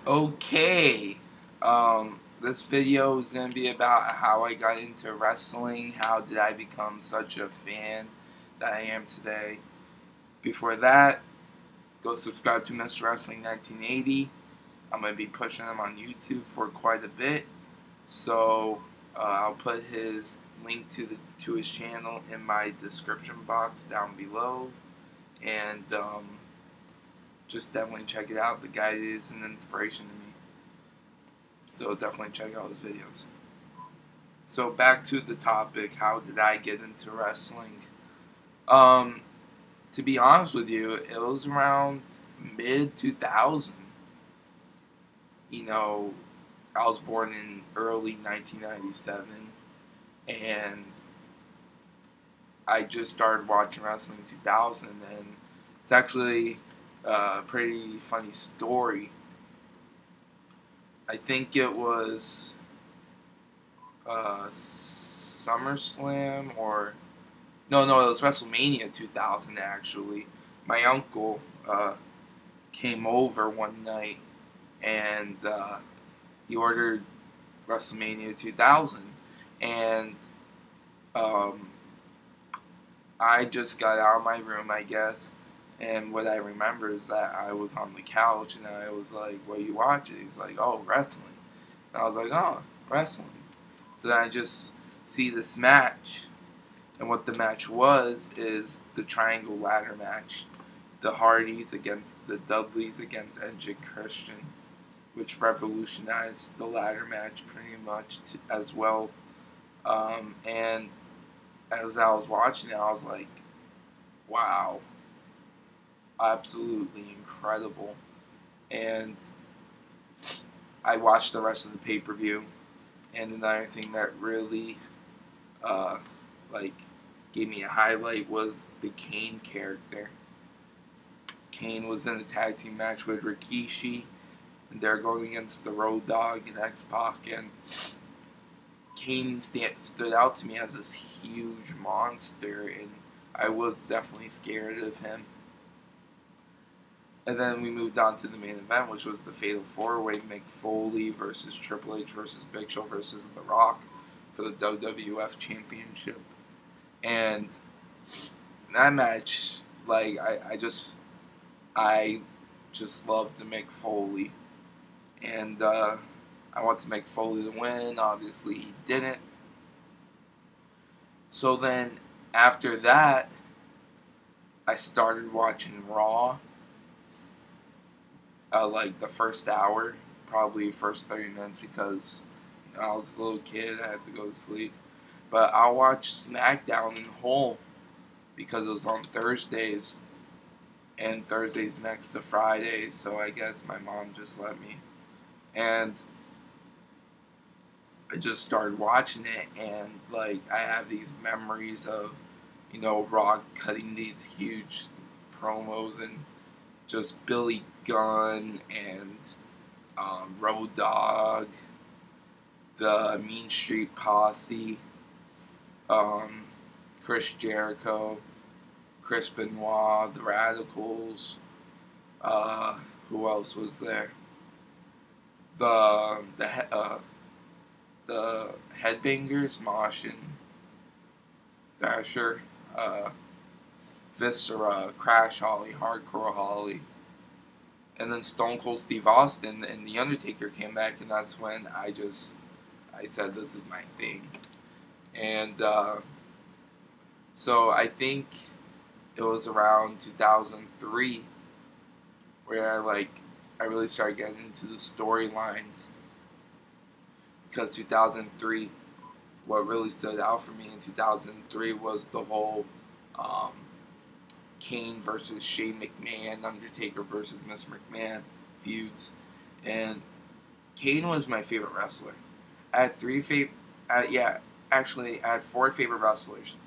Okay, this video is going to be about how I got into wrestling, how did I become such a fan that I am today. Before that, go subscribe to Mr. Wrestling 1980. I'm going to be pushing him on YouTube for quite a bit, so I'll put his link to his channel in my description box down below, and just definitely check it out. The guy is an inspiration to me. So definitely check out his videos. So back to the topic, how did I get into wrestling? To be honest with you, it was around mid 2000. You know, I was born in early 1997, and I just started watching wrestling in 2000, and it's actually a pretty funny story. I think it was SummerSlam or no, it was WrestleMania 2000 actually. My uncle came over one night and he ordered WrestleMania 2000, and um, I just got out of my room, I guess. And what I remember is that I was on the couch and I was like, "What are you watching?" He's like, "Oh, wrestling." And I was like, "Oh, wrestling." So then I just see this match, and what the match was is the triangle ladder match. The Hardys against the Dudleys against Edge and Christian, which revolutionized the ladder match pretty much as well. And as I was watching it, I was like, wow, absolutely incredible. And I watched the rest of the pay-per-view, and another thing that really uh, like gave me a highlight was the Kane character. Kane was in a tag team match with Rikishi, and they're going against the Road Dogg and X-Pac, and Kane stood out to me as this huge monster, and I was definitely scared of him. And then we moved on to the main event, which was the Fatal 4-Way, Mick Foley versus Triple H versus Big Show versus The Rock for the WWF Championship. And that match, like, I just loved Mick Foley. And I want to Mick Foley to win. Obviously, he didn't. So then, after that, I started watching Raw. Like the first hour, probably first 30 minutes, because I was a little kid, I had to go to sleep. But I'll watch SmackDown in whole because it was on Thursdays, and Thursdays next to Fridays, so I guess my mom just let me. And I just started watching it, and like I have these memories of, Rock cutting these huge promos, and just Billy Gunn and Road Dogg, the Mean Street Posse, Chris Jericho, Chris Benoit, the Radicals. Who else was there? The Headbangers, Mosh and Thrasher, Viscera, Crash Holly, Hardcore Holly. And then Stone Cold Steve Austin and The Undertaker came back, and that's when I said, this is my thing. And so I think it was around 2003 where I really started getting into the storylines, because 2003, what really stood out for me in 2003 was the whole Kane versus Shane McMahon, Undertaker versus Mr. McMahon feuds, and Kane was my favorite wrestler. I had I had four favorite wrestlers.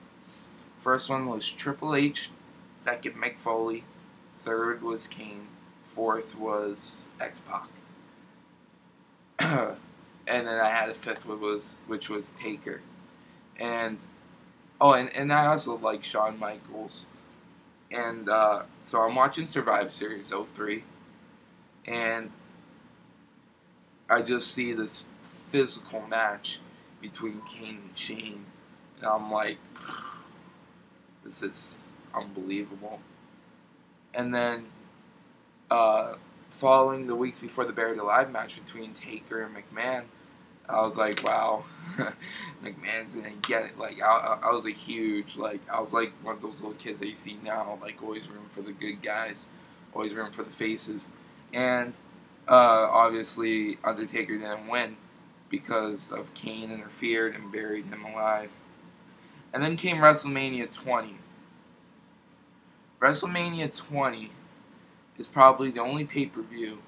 First one was Triple H, second Mick Foley, third was Kane, fourth was X-Pac. And then I had a fifth, which was Taker. And and I also like Shawn Michaels. And so I'm watching Survivor Series 03, and I just see this physical match between Kane and Shane, and I'm like, this is unbelievable. And then, following the weeks before the Buried Alive match between Taker and McMahon, I was like, wow, McMahon's gonna get it. Like, I was a huge, like, I was like one of those little kids that you see now, like, always room for the good guys, always room for the faces. And, obviously, Undertaker didn't win because of Kane interfered and buried him alive. And then came WrestleMania 20. WrestleMania 20 is probably the only pay-per-view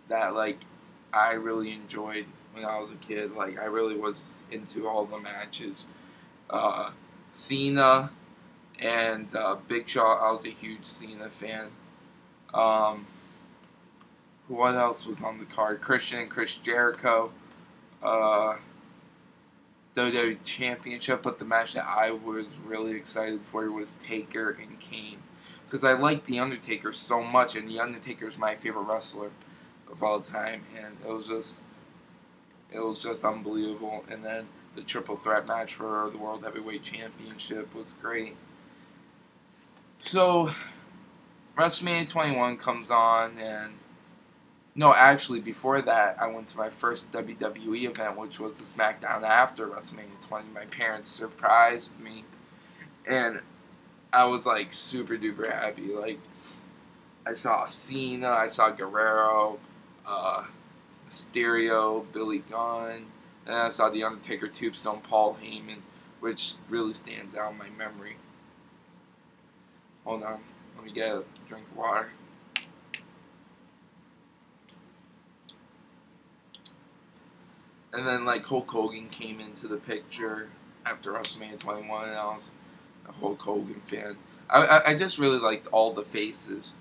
that, like, I really enjoyed when I was a kid. Like, I really was into all the matches. Cena and Big Show, I was a huge Cena fan. What else was on the card? Christian and Chris Jericho. WWE Championship, but the match that I was really excited for was Taker and Kane. Because I like The Undertaker so much, and The Undertaker is my favorite wrestler of all time, and it was just unbelievable. And then the triple threat match for the World Heavyweight Championship was great. So WrestleMania 21 comes on, and no, actually, before that, I went to my first WWE event, which was the SmackDown after WrestleMania 20. My parents surprised me, and I was like super duper happy. Like, I saw Cena, I saw Guerrero, Mysterio, Billy Gunn, and I saw The Undertaker, Tombstone, Paul Heyman, which really stands out in my memory. Hold on, let me get a drink of water. And then, like, Hulk Hogan came into the picture after WrestleMania 21, and I was a Hulk Hogan fan. I just really liked all the faces.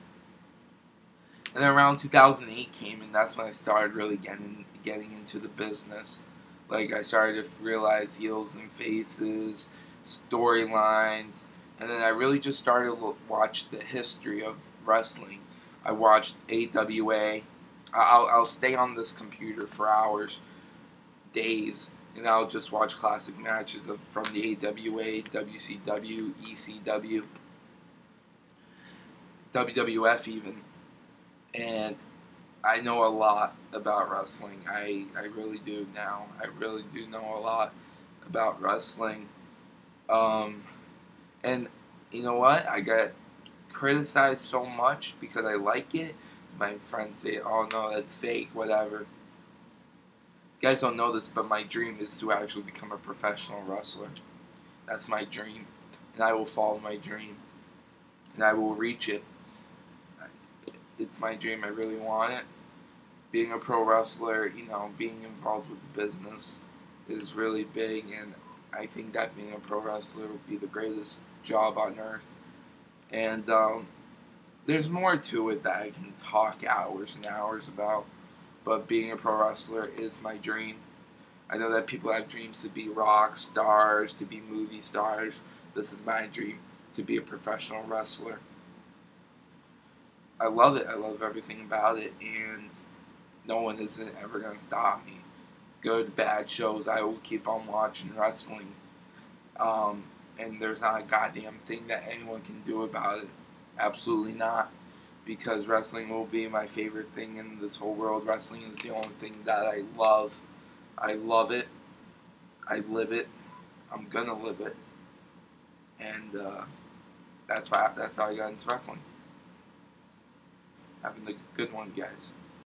And then around 2008 came, and that's when I started really getting into the business. Like, I started to realize heels and faces, storylines, and then I really just started to watch the history of wrestling. I watched AWA. I'll stay on this computer for hours, days, and I'll just watch classic matches from the AWA, WCW, ECW, WWF even. And I know a lot about wrestling. I really do now. I really do know a lot about wrestling. And you know what? I get criticized so much because I like it. My friends say, oh no, that's fake, whatever. You guys don't know this, but my dream is to actually become a professional wrestler. That's my dream. And I will follow my dream. And I will reach it. It's my dream. I really want it. Being a pro wrestler, being involved with the business is really big. And I think that being a pro wrestler would be the greatest job on earth. And there's more to it that I can talk hours and hours about. But being a pro wrestler is my dream. I know that people have dreams to be rock stars, to be movie stars. This is my dream, to be a professional wrestler. I love it. I love everything about it, and no one isn't ever going to stop me. Good, bad shows, I will keep on watching wrestling. And there's not a goddamn thing that anyone can do about it. Absolutely not. Because wrestling will be my favorite thing in this whole world. Wrestling is the only thing that I love. I love it. I live it. I'm gonna live it. And that's how I got into wrestling. Having a good one, guys.